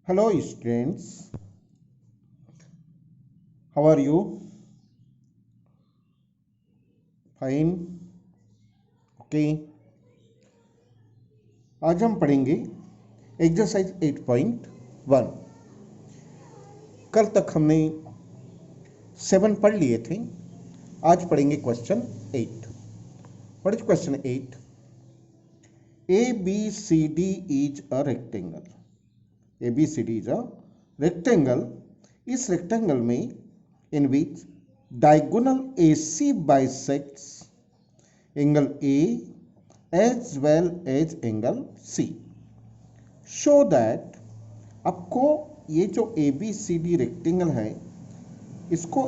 Hello students, how are you? Fine, okay. आज हम पढ़ेंगे एक्सरसाइज 8.1। कल तक हमने 7 पढ़ लिए थे। आज पढ़ेंगे question 8। What is question 8? ABCD is a rectangle. ABCD is a rectangle. इस रेक्टेंगल में in which diagonal AC bisects angle A as well as angle C. Show that आपको ये जो ABCD रेक्टेंगल है इसको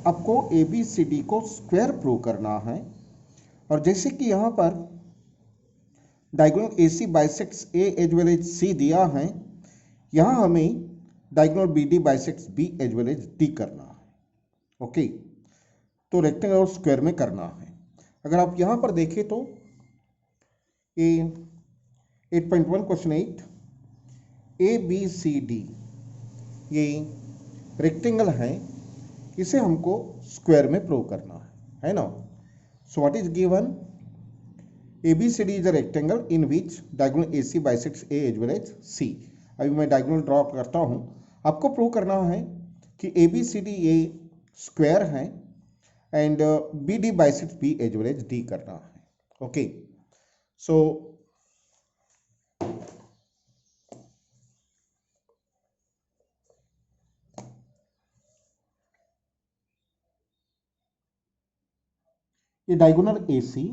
आपको ABCD को स्क्वायर प्रूव करना है। और जैसे कि यहाँ पर diagonal AC bisects A as well as C दिया है, यहाँ हमें diagonal BD bisects B as well as D करना है। ओके, तो रेक्टेंगल और स्क्वायर में करना है। अगर आप यहाँ पर देखें तो ये 8.1 क्वेश्चन 8 ABCD ये रेक्टेंगल है, इसे हमको स्क्वायर में प्रूव करना है ना। So what is given? ABCD is a rectangle in which diagonal AC bisects A as well as C। अभी मैं डायगोनल ड्रॉ करता हूँ। आपको प्रूव करना है कि ABCD ये स्क्वायर है and BD bisects B as well as D करना है। ओके, सो ये डायगोनल AC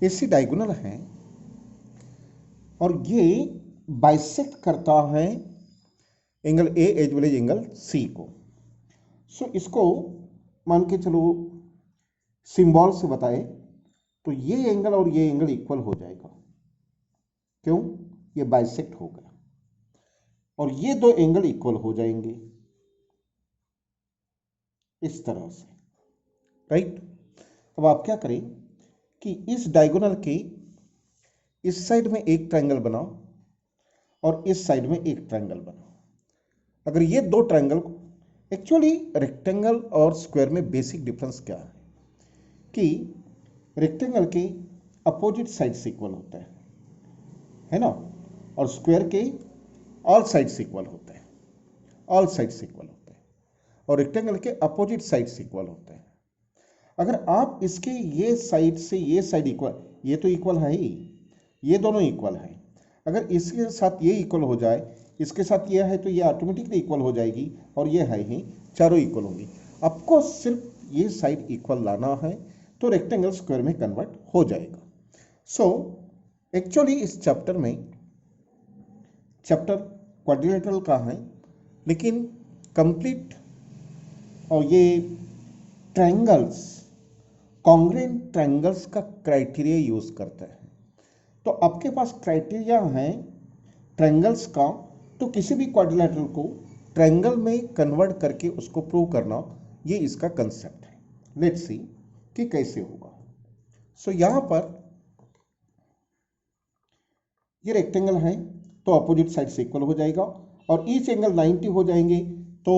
AC डायगोनल है और ये बाइसेक्ट करता है angle A as well as angle C को। सो इसको मान के चलो सिंबल से बताए तो ये एंगल और ये एंगल इक्वल हो जाएगा। क्यों? ये बाइसेक्ट हो गया और ये दो एंगल इक्वल हो जाएंगे इस तरह से, राइट। अब आप क्या करें कि इस डायगोनल के इस साइड में एक ट्रायंगल बनाओ और इस साइड में एक ट्रायंगल बनाओ। अगर ये दो ट्रायंगल, एक्चुअली रेक्टेंगल और स्क्वायर में बेसिक डिफरेंस क्या है कि रेक्टेंगल के अपोजिट साइड्स इक्वल होते है ना, और स्क्वायर के ऑल साइड्स इक्वल होते हैं। ऑल साइड्स इक्वल होते हैं और रेक्टेंगल के अपोजिट साइड्स इक्वल होते हैं। अगर आप इसके ये साइड से ये साइड इक्वल, ये तो इक्वल है ही, ये दोनों इक्वल है। अगर इसके साथ ये इक्वल हो जाए, इसके साथ ये है, तो ये ऑटोमेटिकली इक्वल हो जाएगी और ये है ही, चारों इक्वल होंगी। आपको सिर्फ ये साइड इक्वल लाना है तो रेक्टेंगल स्क्वायर में कन्वर्ट हो जाएगा। सो एक्चुअली इस चैप्टर में, चैप्टर क्वाड्रिलेटरल का है लेकिन कंप्लीट, और ये ट्रायंगल्स, कॉन्ग्रुएंट ट्रायंगल्स का क्राइटेरिया यूज करते हैं। तो आपके पास क्राइटेरिया है ट्रायंगल्स का, तो किसी भी क्वाड्रिलेटरल को ट्रायंगल में कन्वर्ट करके उसको प्रूव करना, ये इसका कंसेप्ट है। लेट्स सी कि कैसे होगा। सो यहां पर ये रेक्टेंगल है तो अपोजिट साइड से इक्वल हो जाएगा और ईच एंगल 90 हो जाएंगे। तो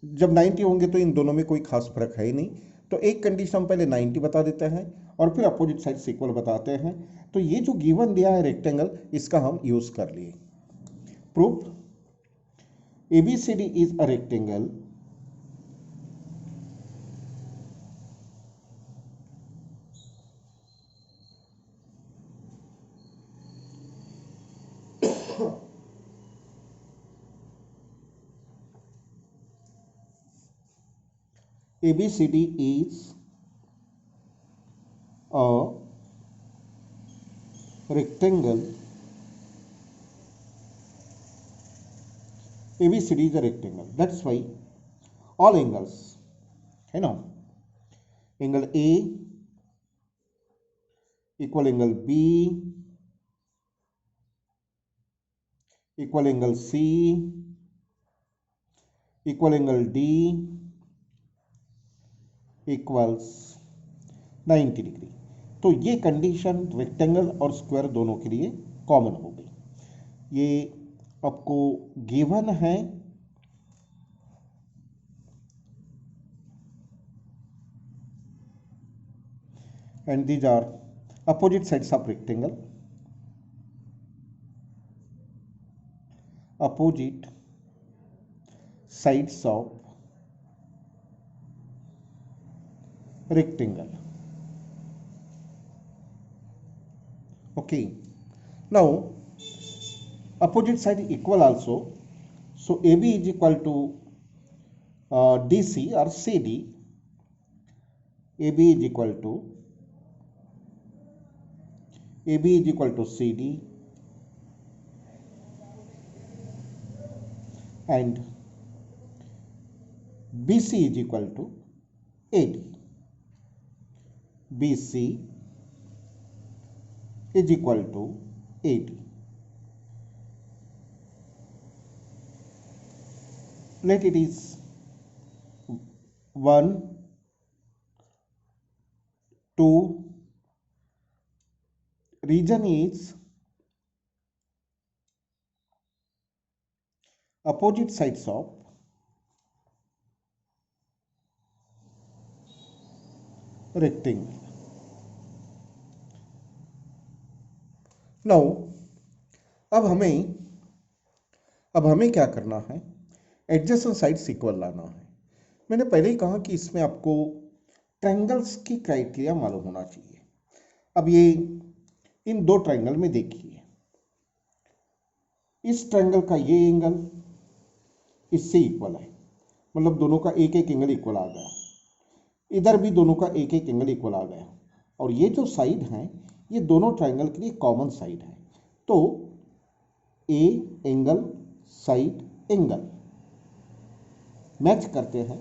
जब 90 होंगे तो इन दोनों में कोई खास फर्क है ही नहीं, तो एक कंडीशन हम पहले 90 बता देते हैं और फिर अपोजिट साइड से इक्वल बताते हैं। तो ये जो गिवन दिया है रेक्टेंगल, इसका हम यूज कर लिए। Proof, ABCD is a rectangle ABCD is a rectangle. ABCD is a rectangle. That's why all angles, है ना, angle A equal angle B equal angle C equal angle D equals 90 degree. तो ये condition rectangle और square दोनों के लिए common हो गई। ये आपको गिवन है and these are opposite sides of rectangle, opposite sides of rectangle. Okay, now opposite side equal also, so AB is equal to DC or CD. AB is equal to CD and BC is equal to AD. BC is equal to AD. Let it is 1, 2, region is opposite sides of rectangle. Now अब हमें क्या करना है, adjacent sides equal लाना है। मैंने पहले ही कहा कि इसमें आपको ट्रायंगल्स की क्राइटेरिया मालूम होना चाहिए। अब ये इन दो ट्रायंगल में देखिए, इस ट्रायंगल का ये एंगल इससे इक्वल है, मतलब दोनों का एक एक एंगल इक्वल आ गया। इधर भी दोनों का एक एक एंगल इक्वल आ गया, और ये जो साइड हैं ये दोनों ट्रायंगल के लिए कॉमन साइड है। तो A angle side angle match करते हैं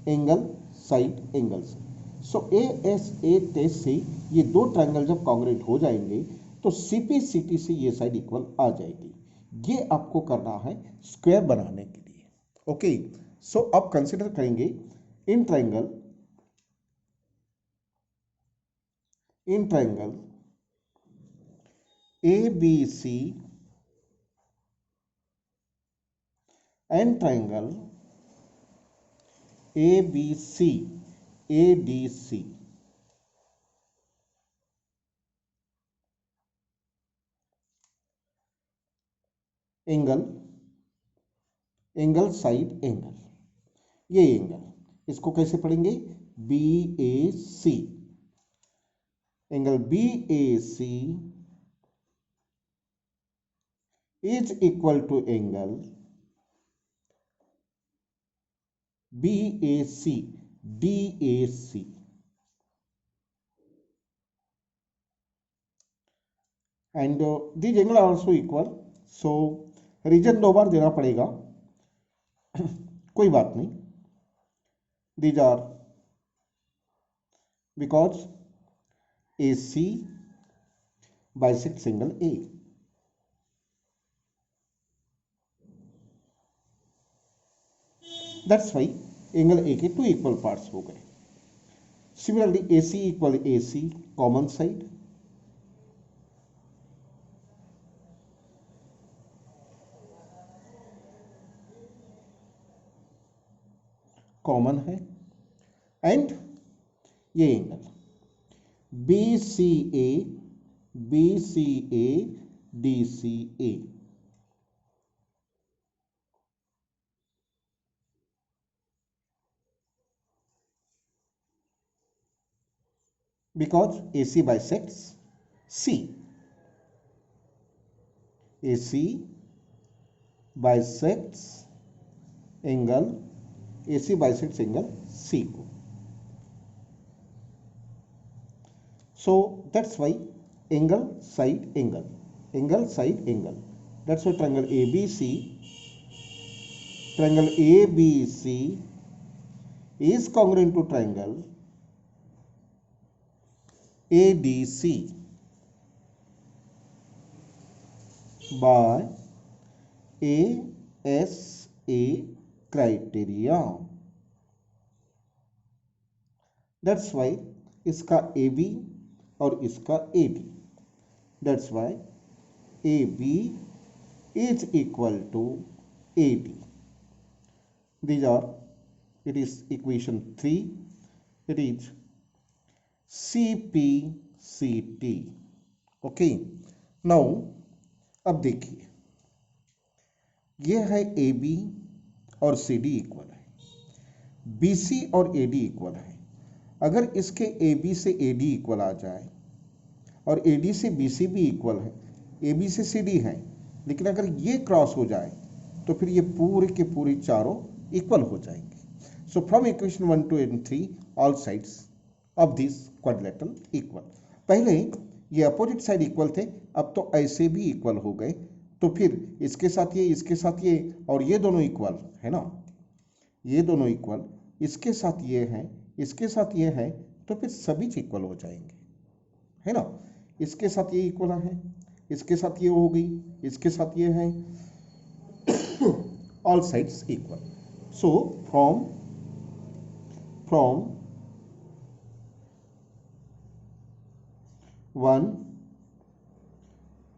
एंगल साइड एंगल से। सो ए एस ए टेस्ट से ये दो ट्रायंगल जब कॉन्ग्रुएंट हो जाएंगे तो सीपी सीटी से ये साइड इक्वल आ जाएगी। ये आपको करना है स्क्वायर बनाने के लिए। ओके, सो अब कंसिडर करेंगे in triangle A B C and triangle A B C A D C. Angle side angle, ये एंगल इसको कैसे पढ़ेंगे, B A C. Angle B A C is equal to angle B A C D A C. And these angle are also equal, so reason दो बार देना पड़ेगा कोई बात नहीं। These are because A C bisects angle A. That's why angle A के to equal parts हो गए। Similarly A C equal A C, common side, common है, एंड ये angle B C A D C A. because AC bisects C. AC bisects angle AC bisects angle C को। So that's why angle side angle, that's why triangle ABC is congruent to triangle ADC by ASA criteria। That's why इसका A B और इसका A D, that's why A B is equal to A D. These are, it is equation 3, it is CPCT. Okay, now अब देखिए, ये है A B और C D equal है, B C और ए डी इक्वल है. अगर इसके ए बी से ए डी इक्वल आ जाए और ए डी से बी सी भी इक्वल है, ए बी से सी डी है, लेकिन अगर ये क्रॉस हो जाए तो फिर ये पूरे के पूरे चारों इक्वल हो जाएंगे. So from equation 1 2 and 3 all sides of this quadrilateral equal. पहले ये अपोजिट साइड इक्वल थे, अब तो ऐसे भी इक्वल हो गए, तो फिर इसके साथ ये और ये दोनों इक्वल है ना, ये दोनों इक्वल, इसके साथ ये है, इसके साथ ये है, तो फिर सभी इक्वल हो जाएंगे, है ना. इसके साथ ये इक्वल है, इसके साथ ये हो गई, इसके साथ ये है, all sides equal. So from 1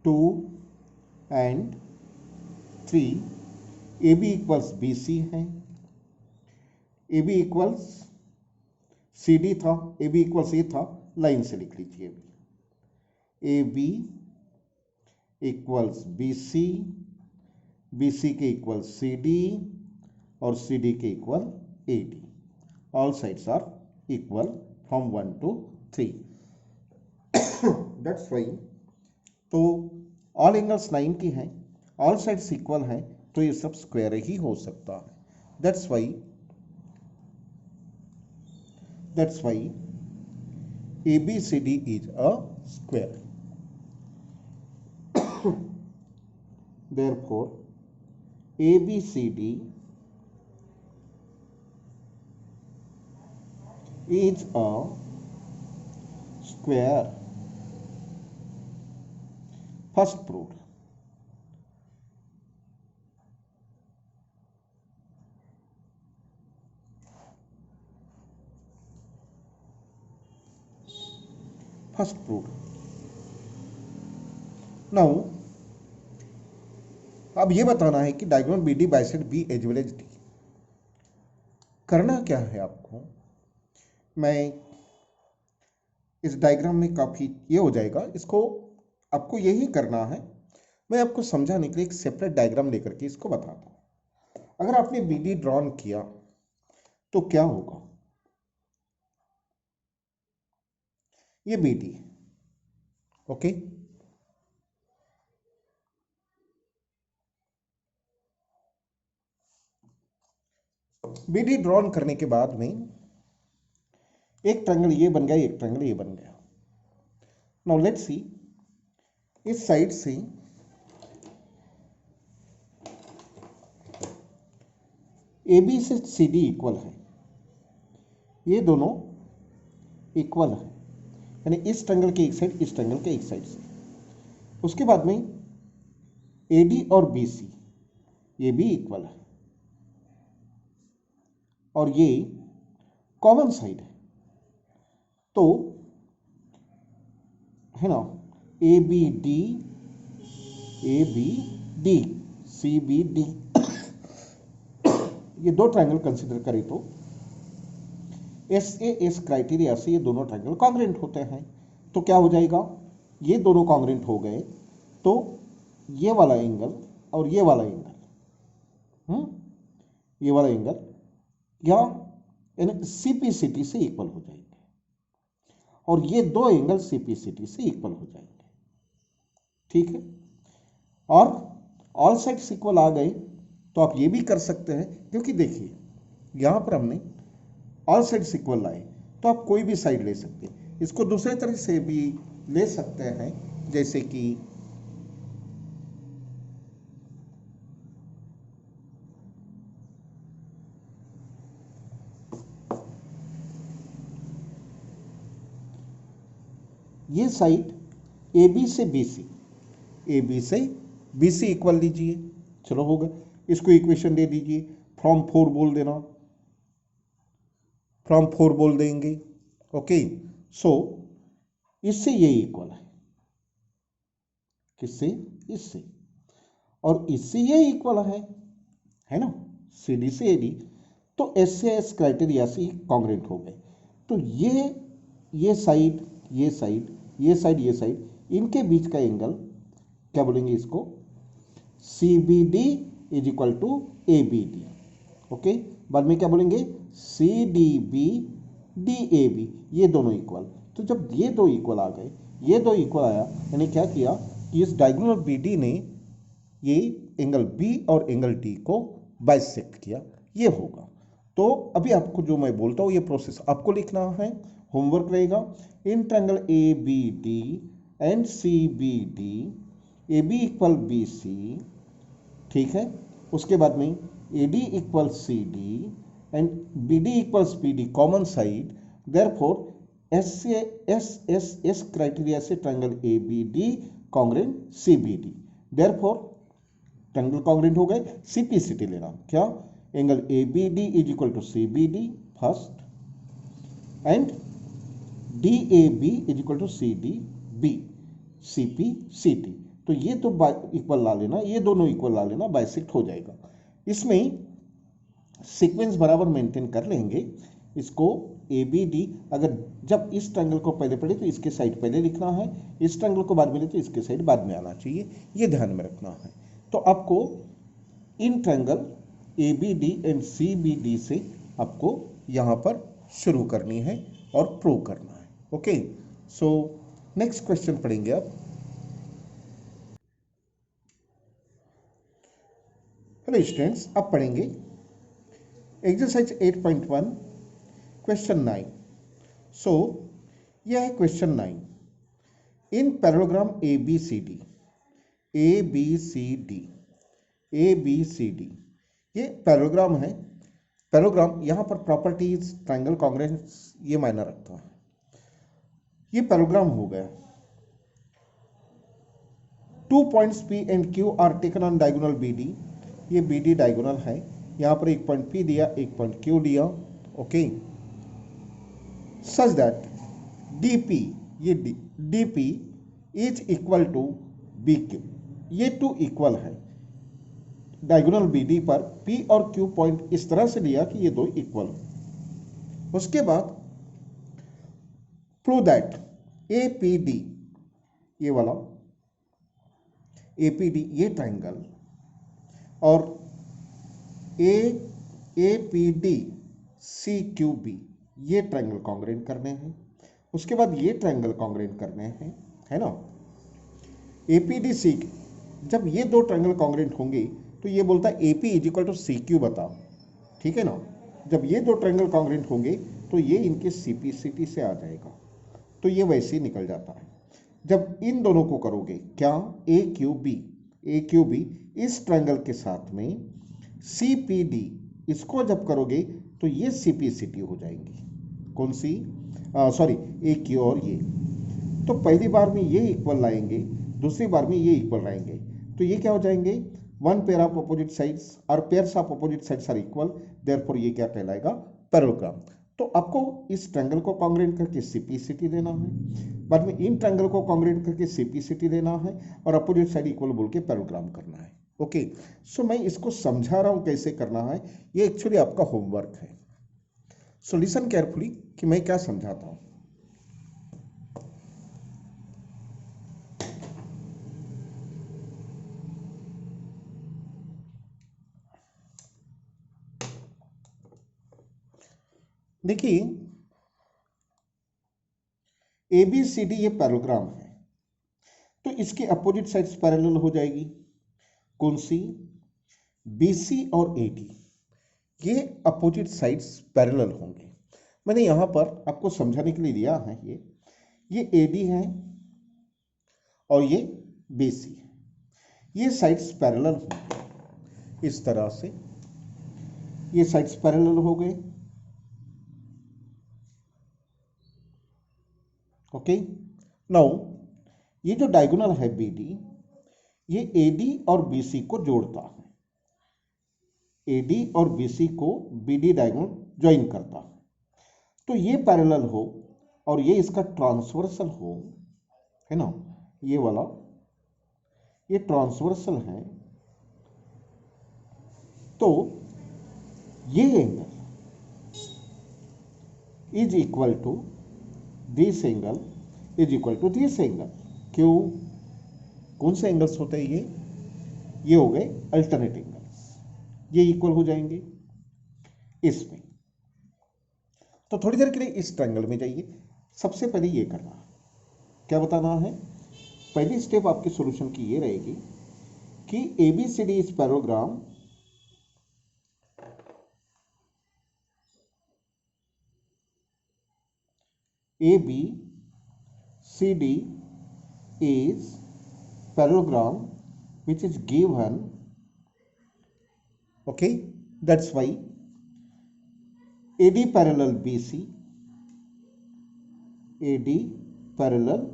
2 and 3 A B equals B C है, A B equals C D था, ए बी इक्वल्स ए था, लाइन से लिख लीजिए, A B equals B C, B C के इक्वल सी डी और C D के equal A D. All sides are equal from 1 to 3. That's why, तो all angles 90 हैं, ऑल साइड्स इक्वल हैं, तो ये सब स्क्वायर ही हो सकता है. That's why A B C D is a square. Therefore, ABCD is a square. First proved. Now, अब ये बताना है कि diagonal B D bisect B as well as D. करना क्या है आपको, मैं इस डायग्राम में काफ़ी ये हो जाएगा, इसको आपको यही करना है. मैं आपको समझाने के लिए एक सेपरेट डायग्राम लेकर के इसको बताता हूँ. अगर आपने बी डी ड्रॉन किया तो क्या होगा, ये B D, okay, B D drawn करने के बाद में एक ट्रायंगल ये बन गया, एक ट्रायंगल ये बन गया. नाउ लेट्स सी, इस साइड से ए बी से सी डी इक्वल है, ये दोनों इक्वल है, यानी इस ट्रायंगल के एक साइड, इस ट्रायंगल के एक साइड से. उसके बाद में ए डी और बी सी ये भी इक्वल है और ये कॉमन साइड है, तो है ना, A B D, C B D, ये दो ट्रायंगल कंसीडर करें तो एस क्राइटेरिया से ये दोनों ट्रायंगल कॉन्ग्रुएंट होते हैं. तो क्या हो जाएगा, ये दोनों कॉन्ग्रुएंट हो गए तो ये वाला एंगल और ये वाला एंगल, ये वाला एंगल या यानी सीपीसीटी से इक्वल हो जाएंगे और ये दो एंगल सीपीसीटी से इक्वल हो जाएंगे. ठीक है, और ऑल साइड्स इक्वल आ गए तो आप ये भी कर सकते हैं, क्योंकि देखिए यहां पर हमने ऑल साइड्स इक्वल लाए, तो आप कोई भी साइड ले सकते हैं. इसको दूसरे तरह से भी ले सकते हैं, जैसे कि ये साइड ए बी से बी सी, ए बी से बी सी इक्वल लीजिए, चलो होगा. इसको इक्वेशन दे दीजिए, फ्रॉम 4 बोल देना, फ्रॉम 4 बोल देंगे, ओके, सो इससे ये इक्वल है, किससे? इससे, और इससे ये इक्वल है ना, सी डी से ए डी, तो एस से एस क्राइटेरिया से कॉन्ग्रेंट हो गए। तो ये साइड, ये साइड, ये साइड, ये साइड, इनके बीच का एंगल क्या बोलेंगे इसको? C B D is equal to A B D. Okay, बाद में क्या बोलेंगे? C D B D A B, ये दोनों इक्वल। तो जब ये दो इक्वल आ गए, ये दो इक्वल आया, यानी क्या किया कि इस डायगोनल बी डी ने ये एंगल बी और एंगल डी को बाइसेक्ट किया, ये होगा। तो अभी आपको जो मैं बोलता हूँ ये प्रोसेस आपको लिखना है, होमवर्क रहेगा। In triangle A B D and C B D, A B equal B C, ठीक है। उसके बाद में A D equal C D and B D equals B D, common side, therefore S से एस क्राइटेरिया से triangle A B D congruent C B D, therefore triangle congruent हो गए। CPCT लेना, क्या? Angle A B D is equal to C B D first, and D A B is equal to C D B, C P C T. तो ये तो equal ला लेना, ये दोनों इक्वल ला लेना, बाइसेक्ट हो जाएगा। इसमें सीक्वेंस बराबर मेंटेन कर लेंगे। इसको ए बी डी, अगर जब इस ट्रायंगल को पहले पढ़े तो इसके साइड पहले लिखना है, इस ट्रायंगल को बाद में ले तो इसके साइड बाद में आना चाहिए, ये ध्यान में रखना है। तो आपको in triangle A B D and C B D से आपको यहाँ पर शुरू करनी है और प्रूव करना है। ओके, सो नेक्स्ट क्वेश्चन पढ़ेंगे अब। हेलो स्टूडेंट्स, अब पढ़ेंगे एक्सरसाइज 8.1 क्वेश्चन 9। सो यह है question 9। In parallelogram A B C D, A B C D, A B C D, ये पैरेललोग्राम है। पैरेललोग्राम यहाँ पर प्रॉपर्टीज, ट्रायंगल, कॉन्ग्रेंस, ये मायना रखता है। ये पैरेललोग्राम हो गया। 2 points P and Q are taken on diagonal BD, ये BD डायगोनल है। यहाँ पर एक पॉइंट P दिया, एक पॉइंट Q दिया। ओके, सच दैट DP, ये DP is equal to BQ, ये टू इक्वल है। डायगोनल BD पर P और Q पॉइंट इस तरह से लिया कि ये दो इक्वल हो। उसके बाद प्रूव दैट APD, ये वाला APD, ये ट्रायंगल, और APD CQB, ये ट्रायंगल कॉन्ग्रेंट करने हैं। उसके बाद ये ट्रायंगल कॉन्ग्रेंट करने हैं, है ना। APD C, जब ये दो ट्रायंगल कॉन्ग्रेंट होंगे तो ये बोलता है AP is equal to CQ बताओ, ठीक है ना। जब ये दो ट्रायंगल कॉन्ग्रेंट होंगे तो ये इनके CPCT से आ जाएगा, तो ये वैसे ही निकल जाता है। जब इन दोनों को करोगे, क्या? AQB इस ट्रायंगल के साथ में CPD, इसको जब करोगे तो ये CPCT हो जाएंगी। कौन सी? सॉरी, AQ और ये। तो पहली बार में ये इक्वल लाएंगे, दूसरी बार में ये इक्वल लाएंगे, तो ये क्या हो जाएंगे? One pair of opposite sides और pairs of opposite sides are equal, therefore ये क्या कहलाएगा? पैरेललोग्राम। तो आपको इस ट्रायंगल को कॉन्ग्रेंट करके CPCT लेना है, बाद में इन ट्रायंगल को कॉन्ग्रेंट करके CPCT लेना है, और अपोजिट साइड इक्वल बोल के पैरेललोग्राम करना है। ओके, सो मैं इसको समझा रहा हूं कैसे करना है, ये एक्चुअली आपका होमवर्क है। सो लिसन केयरफुली कि मैं क्या समझाता हूं। देखिए, ABCD ये पैरेललोग्राम है, तो इसकी अपोजिट साइड्स पैरेलल हो जाएगी। कौन सी? BC और AD, ये अपोजिट साइड्स पैरेलल होंगे। मैंने यहाँ पर आपको समझाने के लिए दिया है, ये AD है और ये BC है, ये साइड्स पैरेलल होंगे इस तरह से, ये साइड्स पैरेलल हो गए। ओके, नाउ ये जो डायगोनल है BD, ये AD और BC को जोड़ता है, AD और BC को BD डायगोनल ज्वाइन करता है। तो ये पैरेलल हो और ये इसका ट्रांसवर्सल हो, है ना, ये वाला, ये ट्रांसवर्सल है, तो ये angle is equal to this angle is equal to this angle. क्यों? कौन से एंगल्स होते हैं ये हो गए अल्टरनेट एंगल्स, ये इक्वल हो जाएंगे इसमें। तो थोड़ी देर के लिए इस ट्रायंगल में जाइए। सबसे पहले ये करना है, क्या बताना है? पहली स्टेप आपके सॉल्यूशन की ये रहेगी कि ABCD is parallelogram ABCD is parallelogram which is given, okay, that's why AD parallel BC, AD parallel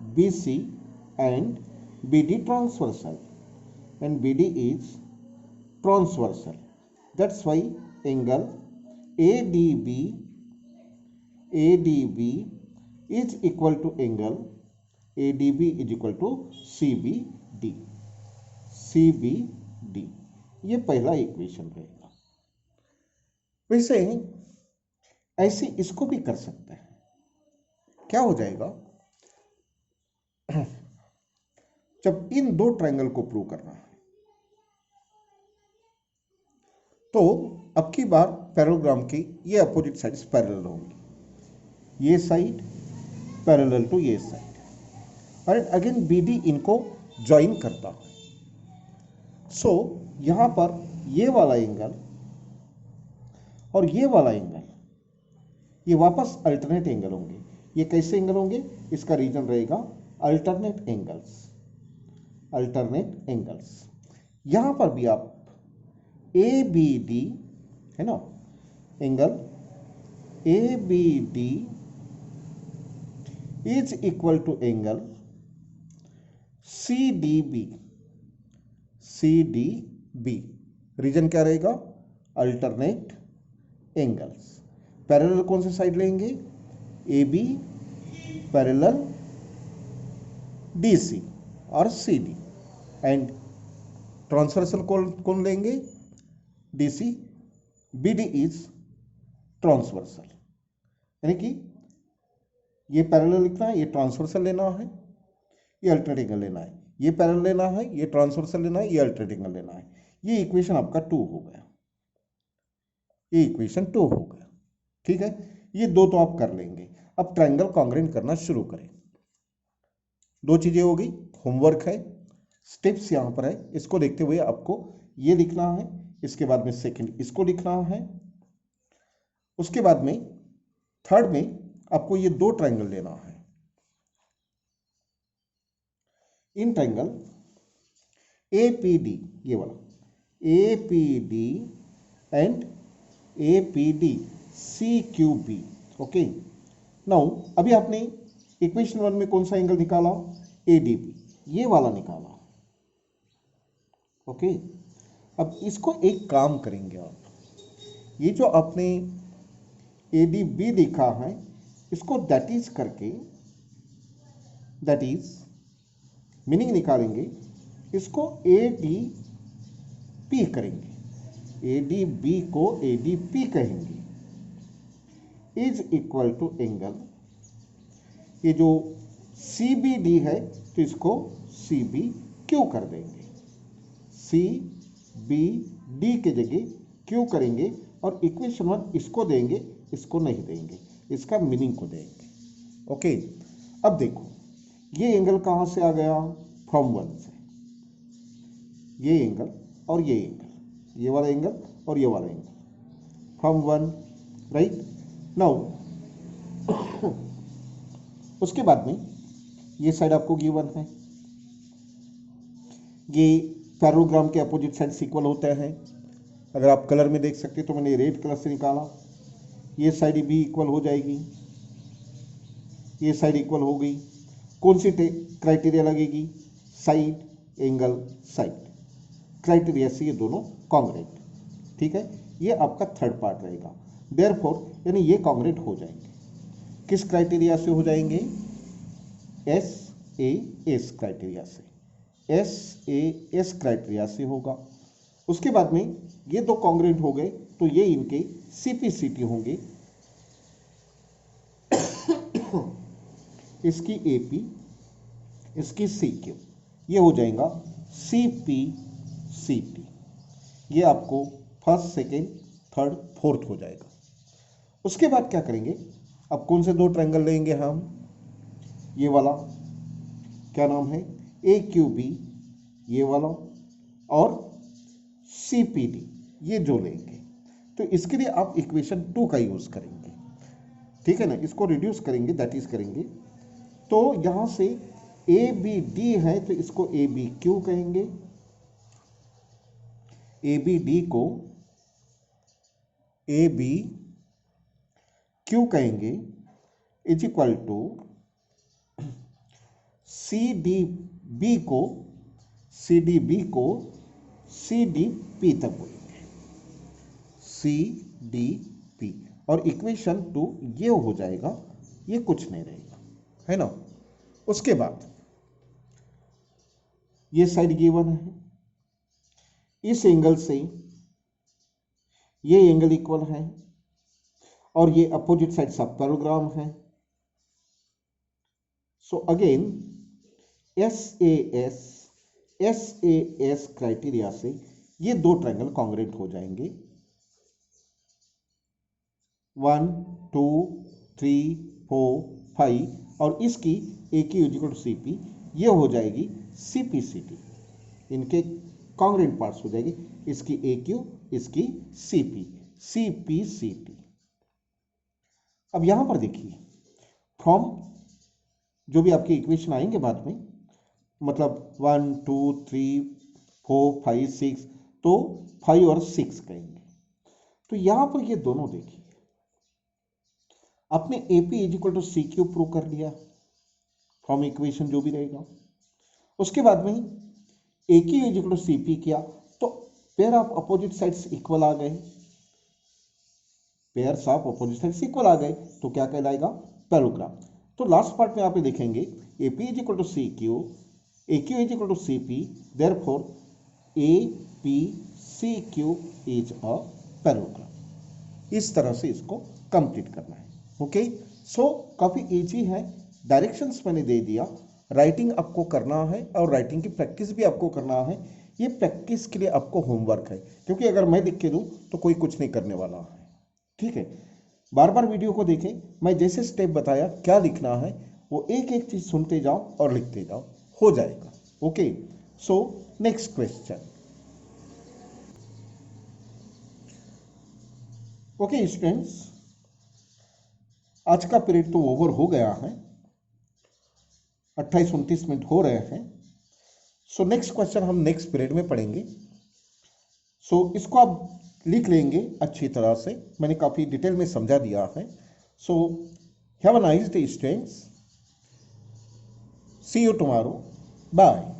BC and BD transversal, and BD is transversal. That's why angle ADB is equal to angle ADB is equal to CBD। ये पहला equation रहेगा। वैसे ऐसे इसको भी कर सकते हैं। क्या हो जाएगा? जब इन दो ट्रायंगल को प्रूव करना है तो अब की बार पैरेललोग्राम की ये अपोजिट साइड्स पैरेलल होंगी, ये साइड पैरेलल टू ये साइड, और अगेन BD इनको ज्वाइन करता है। सो यहां पर ये वाला एंगल और ये वाला एंगल ये वापस अल्टरनेट एंगल होंगे। ये कैसे एंगल होंगे? इसका रीजन रहेगा अल्टरनेट एंगल्स। यहां पर भी आप ABD, है ना, angle ABD is equal to angle CDB। Reason क्या रहेगा? Alternate angles. पैरेलल कौन से साइड लेंगे? AB पैरेलल DC और CD, एंड ट्रांसवर्सल कौन लेंगे? DC। BD इज ट्रांसवर्सल, यानी कि ये पैरेलल लिखना है, ये ट्रांसवर्सल लेना है, ये अल्टरनेट एंगल लेना है, ये पैरेलल लेना है, ये ट्रांसवर्सल लेना है, ये अल्टरनेट एंगल लेना है। ये इक्वेशन आपका 2 हो गया, ये इक्वेशन 2 हो गया। ठीक है, ये दो तो आप कर लेंगे। अब ट्रायंगल कॉन्ग्रुएंट करना शुरू करें। दो चीजें हो गई, होमवर्क है, स्टेप्स यहां पर है, इसको देखते हुए आपको ये लिखना है, इसके बाद में सेकंड इसको लिखना है, उसके बाद में थर्ड में आपको ये दो ट्रायंगल लेना है। इन ट्रायंगल APD, ये वाला APD and APD CQB, okay. Now अभी आपने इक्वेशन 1 में कौन सा एंगल निकाला? ADB, ये वाला निकाला, ओके। अब इसको एक काम करेंगे आप, ये जो आपने ADB लिखा है इसको दैट इज करके, दैट इज मीनिंग निकालेंगे, इसको ADP करेंगे, ADB को ADP कहेंगे, इज इक्वल टू एंगल, ये जो CBD है तो इसको CBQ कर देंगे, CBD के जगह Q करेंगे, और इक्वेशन 1 इसको देंगे, इसको नहीं देंगे, इसका मीनिंग को देंगे, ओके। अब देखो ये एंगल कहां से आ गया? फ्रॉम 1 से, ये एंगल और ये एंगल, ये वाला एंगल और ये वाला एंगल, फ्रॉम 1, राइट। नाउ उसके बाद में ये साइड आपको गिवन है, ये पैरेललोग्राम के अपोजिट साइड इक्वल होते हैं। अगर आप कलर में देख सकते तो मैंने रेड कलर से निकाला, ये साइड भी इक्वल हो जाएगी, ये साइड इक्वल हो गई। कौन सी क्राइटेरिया लगेगी? साइड, एंगल, साइड, क्राइटेरिया से ये दोनों कॉन्ग्रुएंट, ठीक है। ये आपका थर्ड पार्ट रहेगा, देयरफॉर यानी ये कॉन्ग्रुएंट हो जाएंगे। किस क्राइटेरिया से हो जाएंगे? SAS क्राइटेरिया से, SAS क्राइटेरिया से होगा। उसके बाद में ये दो कॉन्ग्रुएंट हो गए तो ये इनके CPCT होंगे, इसकी AP, इसकी CQ, ये हो जाएगा CPCT। ये आपको फर्स्ट, सेकेंड, थर्ड, फोर्थ हो जाएगा। उसके बाद क्या करेंगे? अब कौन से दो ट्रायंगल लेंगे हम? ये वाला क्या नाम है? AQB, ये वाला, और CPD, ये जो लेंगे। तो इसके लिए आप इक्वेशन 2 का यूज करेंगे, ठीक है ना। इसको रिड्यूस करेंगे, दैट इज करेंगे, तो यहां से ABD है तो इसको ABQ कहेंगे, ABD को ABQ कहेंगे, इज इक्वल टू CDB को CDP तक बोलेंगे, CDP। और इक्वेशन 2 ये हो जाएगा, ये कुछ नहीं रहेगा, है ना। उसके बाद ये साइड गिवन है, इस एंगल से ये एंगल इक्वल है, और ये अपोजिट साइड सब पैरेललोग्राम है। सो अगेन SAS क्राइटेरिया से ये दो ट्रायंगल कॉन्ग्रुएंट हो जाएंगे, 1 2 3 4 5, और इसकी AQ इक्वल टू CP, ये हो जाएगी CPCT, इनके कॉन्ग्रुएंट पार्ट्स हो जाएगी, इसकी AQ, इसकी CPCT। अब यहां पर देखिए, फ्रॉम जो भी आपके इक्वेशन आएंगे बाद में, मतलब 1 2 3 4 5 6, तो 5 और 6 कहेंगे। तो यहां पर ये दोनों देखिए, आपने AP is equal to CQ prove कर लिया फ्रॉम इक्वेशन जो भी रहेगा। उसके बाद में AQ is equal to CP किया, तो pair of opposite sides equal आ गए, pairs of opposite sides equal आ गए, तो क्या कहलाएगा? पैरेललोग्राम। तो लास्ट पार्ट में आप देखेंगे AP is equal to CQ, AQ is equal to CP, therefore APCQ is a parallelogram. इस तरह से इसको कंप्लीट करना है। ओके, सो काफी इजी है, डायरेक्शंस मैंने दे दिया, राइटिंग आपको करना है और राइटिंग की प्रैक्टिस भी आपको करना है। ये प्रैक्टिस के लिए आपको होमवर्क है, क्योंकि अगर मैं लिख के दूं तो कोई कुछ नहीं करने वाला है, ठीक है। बार बार वीडियो को देखें, मैं जैसे स्टेप बताया क्या लिखना है, वो एक एक चीज सुनते जाओ और लिखते जाओ, हो जाएगा। Okay, so next question. Okay students, आज का पीरियड तो ओवर हो गया है, 28-29 मिनट हो रहे हैं। सो नेक्स्ट क्वेश्चन हम नेक्स्ट पीरियड में पढ़ेंगे। सो इसको आप लिख लेंगे अच्छी तरह से, मैंने काफी डिटेल में समझा दिया है। So have a nice day students, see you tomorrow, bye.